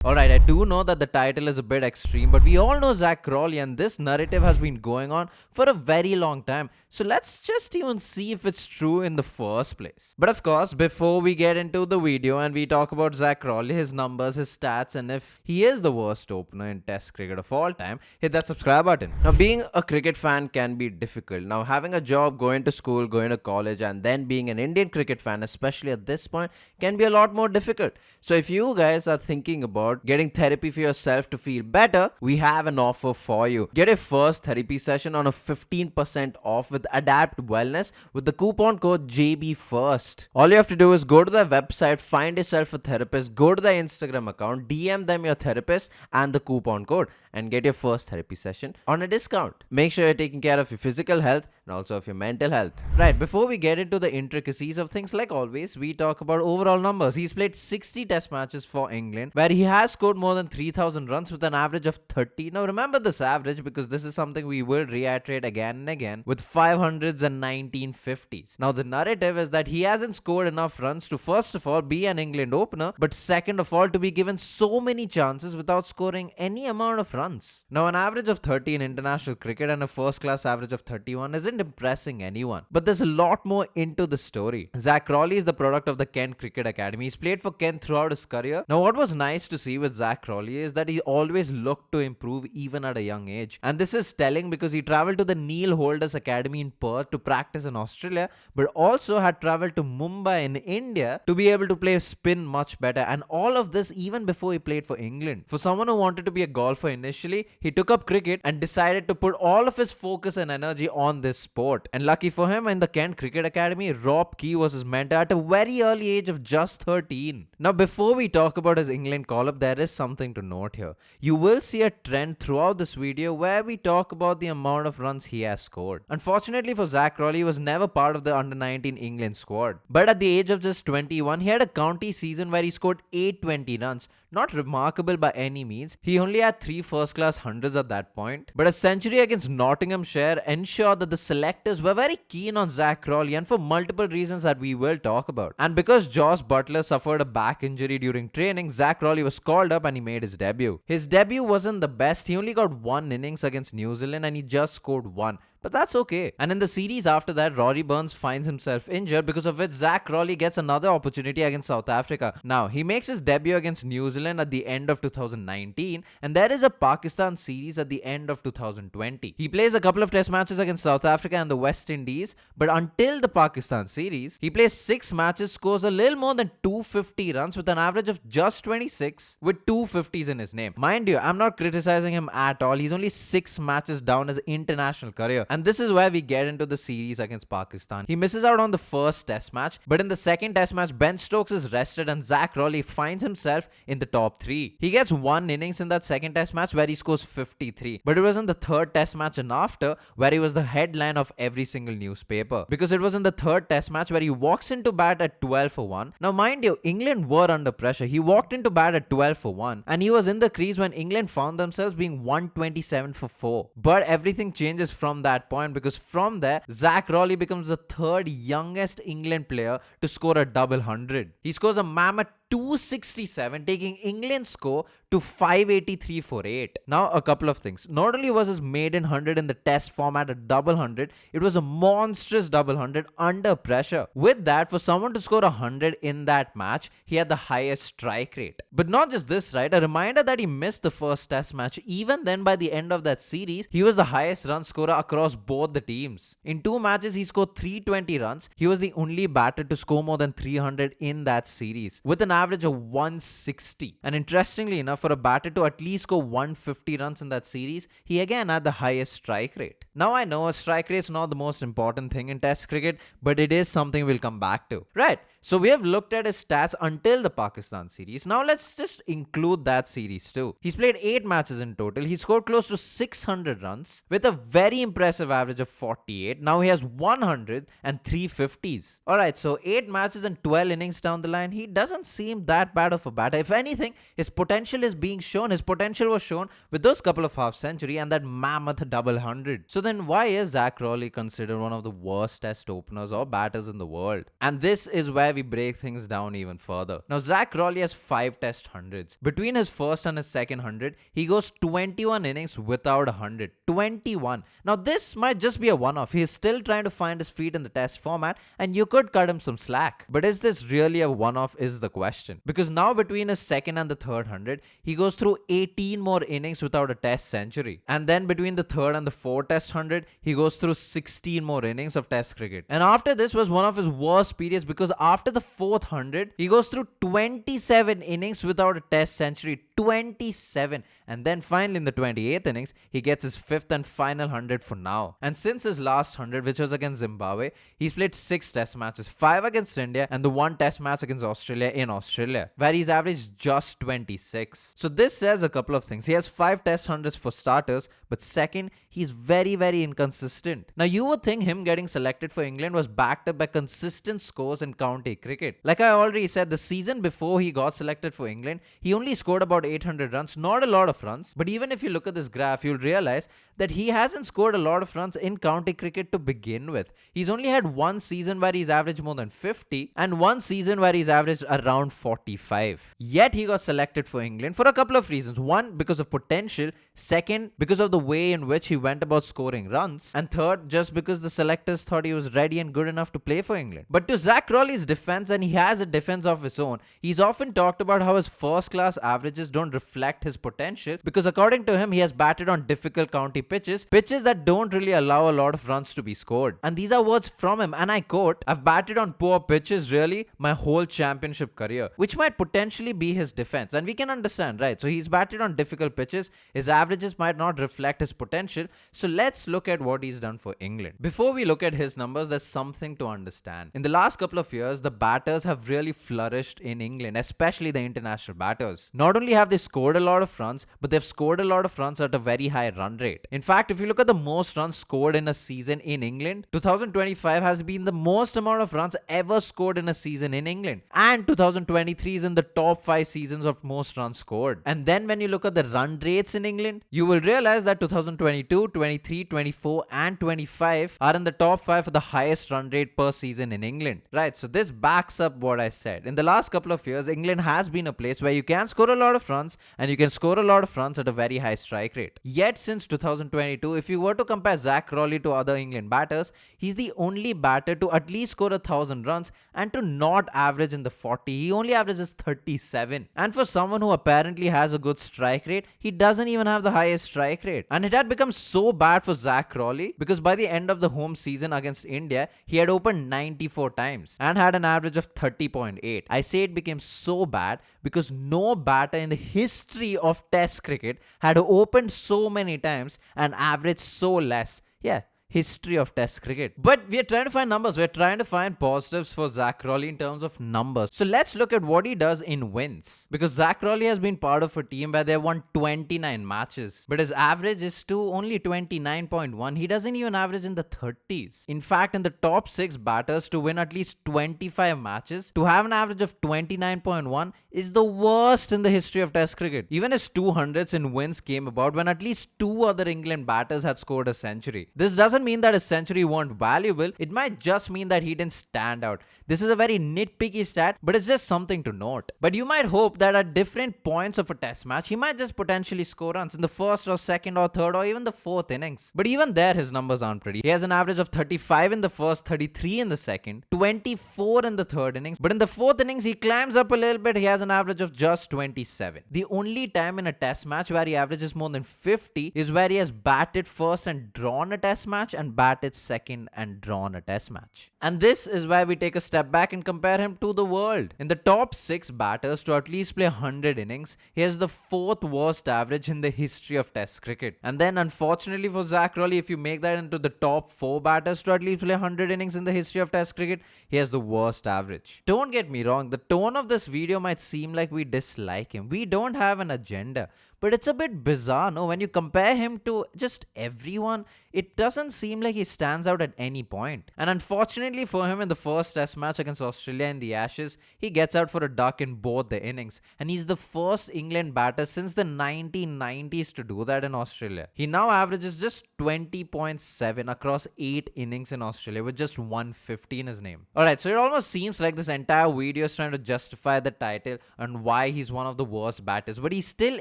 Alright, I do know that the title is a bit extreme, but we all know Zach Crawley, and this narrative has been going on for a very long time. So let's just even see if it's true in the first place. But of course, before we get into the video and we talk about Zach Crawley, his numbers, his stats, and if he is the worst opener in Test cricket of all time, hit that subscribe button. Now, being a cricket fan can be difficult. Now, having a job, going to school, going to college, and then being an Indian cricket fan, especially at this point, can be a lot more difficult. So if you guys are thinking about getting therapy for yourself to feel better, we have an offer for you. Get your first therapy session on a 15% off with Adapt Wellness with the coupon code JBFirst. All you have to do is go to their website, find yourself a therapist, go to their Instagram account, DM them your therapist and the coupon code, and get your first therapy session on a discount. Make sure you're taking care of your physical health and also of your mental health. Right, before we get into the intricacies of things, like always, we talk about overall numbers. He's played 60 test matches for England, where he has scored more than 3,000 runs with an average of 30. Now remember this average because this is something we will reiterate again and again, with 500s and 1950s. Now the narrative is that he hasn't scored enough runs to first of all be an England opener, but second of all to be given so many chances without scoring any amount of runs. Now an average of 30 in international cricket and a first class average of 31 isn't impressing anyone, but there's a lot more into the story. Zach Crawley is the product of the Kent Cricket Academy. He's played for Kent throughout his career. Now what was nice to see with Zach Crawley is that he always looked to improve even at a young age, and this is telling because he travelled to the Neil Holders Academy in Perth to practice in Australia, but also had travelled to Mumbai in India to be able to play spin much better, and all of this even before he played for England. For someone who wanted to be a golfer initially, he took up cricket and decided to put all of his focus and energy on this sport. And lucky for him, in the Kent Cricket Academy, Rob Key was his mentor at a very early age of just 13. Now before we talk about his England call-up, there is something to note here. You will see a trend throughout this video where we talk about the amount of runs he has scored. Unfortunately for Zach Crawley, he was never part of the under-19 England squad. But at the age of just 21, he had a county season where he scored 820 runs. Not remarkable by any means. He only had 3 first-class hundreds at that point. But a century against Nottinghamshire ensured that the selectors were very keen on Zach Crawley, and for multiple reasons that we will talk about. And because Josh Buttler suffered a back injury during training, Zach Crawley was called up and he made his debut. His debut wasn't the best. He only got 1 innings against New Zealand and he just scored 1. But that's okay. And in the series after that, Rory Burns finds himself injured, because of which Zach Crawley gets another opportunity against South Africa. Now, he makes his debut against New Zealand at the end of 2019, and there is a Pakistan series at the end of 2020. He plays a couple of test matches against South Africa and the West Indies, but until the Pakistan series, he plays 6 matches, scores a little more than 250 runs with an average of just 26, with 250s in his name. Mind you, I'm not criticizing him at all. He's only 6 matches down his international career. And this is where we get into the series against Pakistan. He misses out on the first test match, but in the second test match, Ben Stokes is rested and Zach Crawley finds himself in the top 3. He gets 1 innings in that second test match where he scores 53. But it was in the third test match and after where he was the headline of every single newspaper. Because it was in the third test match where he walks into bat at 12 for 1. Now mind you, England were under pressure. He walked into bat at 12 for 1 and he was in the crease when England found themselves being 127 for 4. But everything changes from that point, because from there, Zach Crawley becomes the 3rd youngest England player to score a double 100. He scores a mammoth 267, taking England's score to 583 for 8. Now, a couple of things. Not only was his maiden 100 in the test format a double 100, it was a monstrous double 100 under pressure. With that, for someone to score 100 in that match, he had the highest strike rate. But not just this, right? A reminder that he missed the first test match. Even then, by the end of that series, he was the highest run scorer across both the teams. In 2 matches, he scored 320 runs. He was the only batter to score more than 300 in that series, with an average of 160. And interestingly enough, for a batter to at least score 150 runs in that series, he again had the highest strike rate. Now I know a strike rate is not the most important thing in Test cricket, but it is something we'll come back to. Right, so we have looked at his stats until the Pakistan series. Now let's just include that series too. He's played 8 matches in total. He scored close to 600 runs with a very impressive average of 48. Now he has 100 and 350s. Alright, so 8 matches and 12 innings down the line, he doesn't seem that bad of a batter. If anything, his potential is being shown. His potential was shown with those couple of half century and that mammoth double 100. So then why is Zach Crawley considered one of the worst test openers or batters in the world? And this is where why we break things down even further. Now, Zach Crawley has 5 test hundreds. Between his first and his second 100, he goes 21 innings without a 100. 21. Now, this might just be a one-off. He is still trying to find his feet in the test format, and you could cut him some slack. But is this really a one-off is the question. Because now between his second and the third 100, he goes through 18 more innings without a test century. And then between the third and the fourth test 100, he goes through 16 more innings of test cricket. And after this was one of his worst periods, because after the fourth 100, he goes through 27 innings without a test century. 27. And then finally in the 28th innings, he gets his fifth and final 100 for now. And since his last 100, which was against Zimbabwe, he's played 6 test matches, 5 against India and the 1 test match against Australia in Australia, where he's averaged just 26. So this says a couple of things. He has 5 test 100s for starters, but second, he's very, very inconsistent. Now, you would think him getting selected for England was backed up by consistent scores in county cricket. Like I already said, the season before he got selected for England, he only scored about 800 runs, not a lot of runs. But even if you look at this graph, you'll realize that he hasn't scored a lot of runs in county cricket to begin with. He's only had one season where he's averaged more than 50 and one season where he's averaged around 45. Yet he got selected for England for a couple of reasons. One, because of potential. Second, because of the way in which he went about scoring runs. And third, just because the selectors thought he was ready and good enough to play for England. But to Zach Crawley's defense, and he has a defense of his own, he's often talked about how his first class averages don't reflect his potential, because according to him, he has batted on difficult county pitches that don't really allow a lot of runs to be scored. And these are words from him, and I quote, "I've batted on poor pitches really my whole championship career," which might potentially be his defense. And we can understand, right? So he's batted on difficult pitches, his averages might not reflect his potential. So let's look at what he's done for England. Before we look at his numbers, there's something to understand. In the last couple of years, the batters have really flourished in England, especially the international batters. Not only have they scored a lot of runs, but they've scored a lot of runs at a very high run rate. In fact, if you look at the most runs scored in a season in England, 2025 has been the most amount of runs ever scored in a season in England. And 2023 is in the top 5 seasons of most runs scored. And then when you look at the run rates in England, you will realize that 2022, 23, 24 and 25 are in the top 5 for the highest run rate per season in England. Right, so this backs up what I said. In the last couple of years, England has been a place where you can score a lot of runs and you can score a lot of runs at a very high strike rate. Yet since 2022, if you were to compare Zach Crawley to other England batters, he's the only batter to at least score 1,000 runs and to not average in the 40. He only averages 37. And for someone who apparently has a good strike rate, he doesn't even have the highest strike rate. And it had become so bad for Zach Crawley because by the end of the home season against India, he had opened 94 times and had an average of 30.8. I say it became so bad because no batter in the history of Test cricket had opened so many times and averaged so less. Yeah, history of Test cricket. But we are trying to find numbers. We're trying to find positives for Zach Crawley in terms of numbers. So let's look at what he does in wins. Because Zach Crawley has been part of a team where they won 29 matches. But his average is to only 29.1. He doesn't even average in the 30s. In fact, in the top 6 batters to win at least 25 matches, to have an average of 29.1 is the worst in the history of Test cricket. Even his 200s in wins came about when at least 2 other England batters had scored a century. This doesn't mean that his century weren't valuable. It might just mean that he didn't stand out. This is a very nitpicky stat, but it's just something to note. But you might hope that at different points of a test match, he might just potentially score runs in the first or second or third or even the fourth innings. But even there, his numbers aren't pretty. He has an average of 35 in the first, 33 in the second, 24 in the third innings. But in the fourth innings, he climbs up a little bit. He has an average of just 27. The only time in a test match where he averages more than 50 is where he has batted first and drawn a test match and batted second and drawn a test match. And this is where we take a step back and compare him to the world. In the top 6 batters to at least play 100 innings, he has the 4th worst average in the history of Test cricket. And then unfortunately for Zach Crawley, if you make that into the top 4 batters to at least play 100 innings in the history of Test cricket, he has the worst average. Don't get me wrong, the tone of this video might seem like we dislike him. We don't have an agenda. But it's a bit bizarre, no? When you compare him to just everyone, it doesn't seem like he stands out at any point. And unfortunately for him, in the first test match against Australia in the Ashes, he gets out for a duck in both the innings. And he's the first England batter since the 1990s to do that in Australia. He now averages just 20.7 across 8 innings in Australia with just 150 in his name. Alright, so it almost seems like this entire video is trying to justify the title and why he's one of the worst batters, but he's still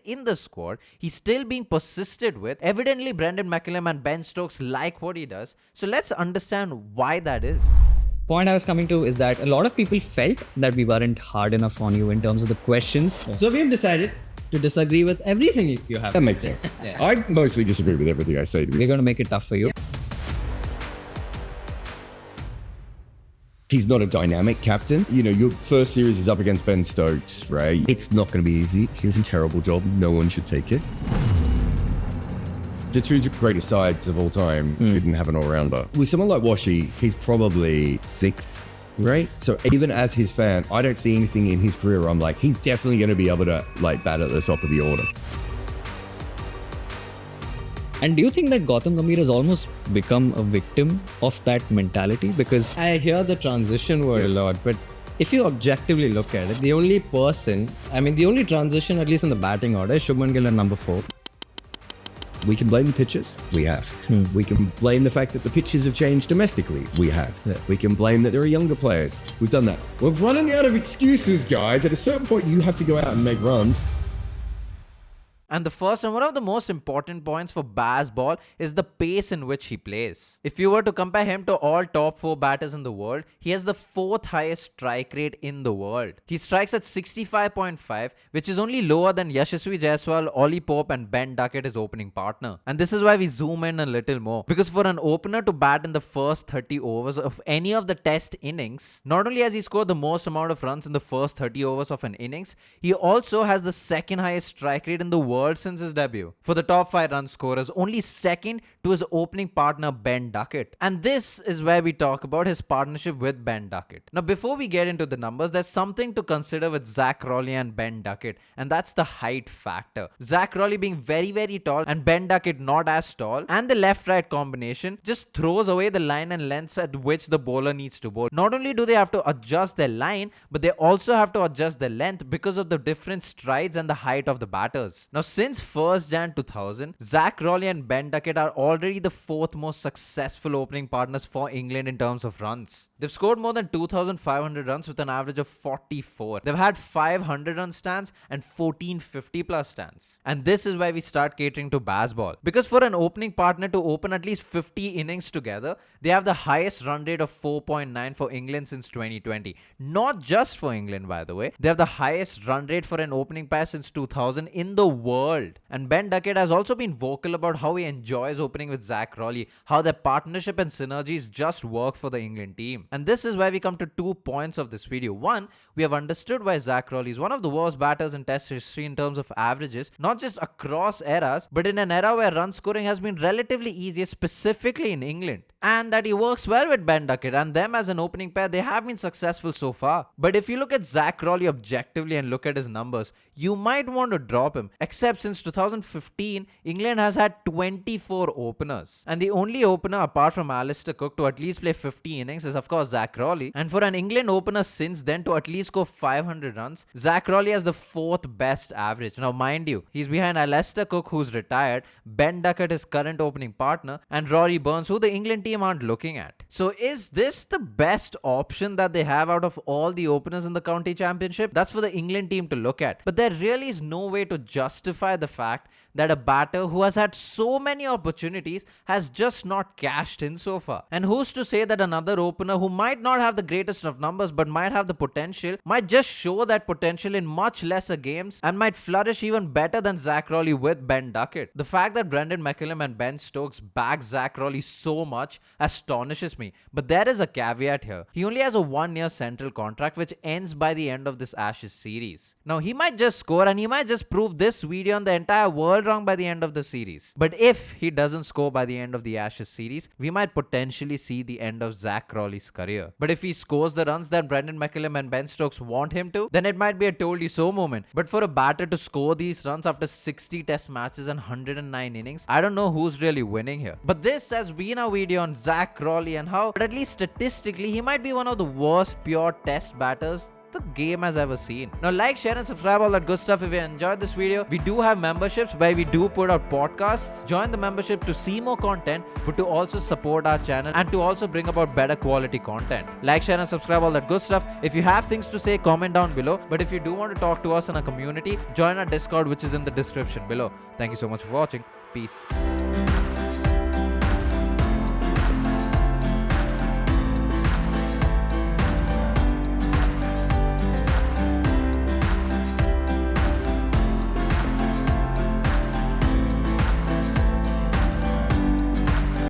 in the squad. He's still being persisted with. Evidently, Brendan McCullum and Ben Stokes like what he does. So let's understand why that is. Point I was coming to is that a lot of people felt that we weren't hard enough on you in terms of the questions. So we've decided to disagree with everything you have. That makes sense. Yeah. I mostly disagree with everything I say. We're going to make it tough for you. He's not a dynamic captain. You know, your first series is up against Ben Stokes, right? It's not going to be easy. He was a terrible job. No one should take it. The two greatest sides of all time didn't have an all-rounder. With someone like Washi, he's probably 6th, right? So even as his fan, I don't see anything in his career where I'm like, he's definitely going to be able to bat at the top of the order. And do you think that Gautam Gambhir has almost become a victim of that mentality? Because I hear the transition word a lot, but if you objectively look at it, the only transition, at least in the batting order, is Shubman Gill at number 4. We can blame the pitches. We have. We can blame the fact that the pitches have changed domestically. We have. Yeah. We can blame that there are younger players. We've done that. We're running out of excuses, guys. At a certain point, you have to go out and make runs. And the first and one of the most important points for Bazball is the pace in which he plays. If you were to compare him to all top 4 batters in the world, he has the 4th highest strike rate in the world. He strikes at 65.5, which is only lower than Yashasvi Jaiswal, Ollie Pope and Ben Duckett, his opening partner. And this is why we zoom in a little more. Because for an opener to bat in the first 30 overs of any of the test innings, not only has he scored the most amount of runs in the first 30 overs of an innings, he also has the 2nd highest strike rate in the world since his debut. For the top 5 run scorers, only second to his opening partner Ben Duckett. And this is where we talk about his partnership with Ben Duckett. Now before we get into the numbers, there's something to consider with Zach Rowley and Ben Duckett, and that's the height factor. Zach Rowley being very very tall and Ben Duckett not as tall, and the left-right combination just throws away the line and lengths at which the bowler needs to bowl. Not only do they have to adjust their line, but they also have to adjust their length because of the different strides and the height of the batters. Now since 1st Jan 2000, Zach Rowley and Ben Duckett are already the 4th most successful opening partners for England in terms of runs. They've scored more than 2,500 runs with an average of 44. They've had 500 run stands and 1450 plus stands. And this is why we start catering to Bazball. Because for an opening partner to open at least 50 innings together, they have the highest run rate of 4.9 for England since 2020. Not just for England, by the way. They have the highest run rate for an opening pair since 2000 in the world. And Ben Duckett has also been vocal about how he enjoys opening with Zach Rowley, how their partnership and synergies just work for the England team. And this is where we come to 2 points of this video. One, we have understood why Zach Rowley is one of the worst batters in Test history in terms of averages, not just across eras, but in an era where run scoring has been relatively easier, specifically in England. And that he works well with Ben Duckett, and them as an opening pair, they have been successful so far. But if you look at Zach Rowley objectively and look at his numbers, you might want to drop him. Except since 2015, England has had 24 openers. And the only opener apart from Alistair Cook to at least play 50 innings is of course Zach Rowley. And for an England opener since then to at least go 500 runs, Zach Rowley has the 4th best average. Now mind you, he's behind Alistair Cook, who's retired, Ben Duckett, his current opening partner, and Rory Burns, who the England team aren't looking at. So is this the best option that they have out of all the openers in the county championship? That's for the England team to look at. But there really is no way to justify the fact that a batter who has had so many opportunities has just not cashed in so far. And who's to say that another opener who might not have the greatest of numbers but might have the potential, might just show that potential in much lesser games and might flourish even better than Zach Rowley with Ben Duckett. The fact that Brendan McCullum and Ben Stokes back Zach Rowley so much astonishes me. But there is a caveat here. He only has a 1-year central contract which ends by the end of this Ashes series. Now he might just score and he might just prove this video and the entire world wrong by the end of the series. But if he doesn't score by the end of the Ashes series, we might potentially see the end of Zach Crawley's career. But if he scores the runs that Brendan McCullum and Ben Stokes want him to, then it might be a told you so moment. But for a batter to score these runs after 60 test matches and 109 innings, I don't know who's really winning here. But this has been our video on Zach Crawley and how, but at least statistically, he might be one of the worst pure test batters the game has ever seen. Now like, share and subscribe, all that good stuff. If you enjoyed this video, we do have memberships where we do put out podcasts. Join the membership to see more content, but to also support our channel and to also bring about better quality content. Like, share and subscribe, all that good stuff. If you have things to say, comment down below. But if you do want to talk to us in a community, join our Discord, which is in the description below. Thank you so much for watching. Peace.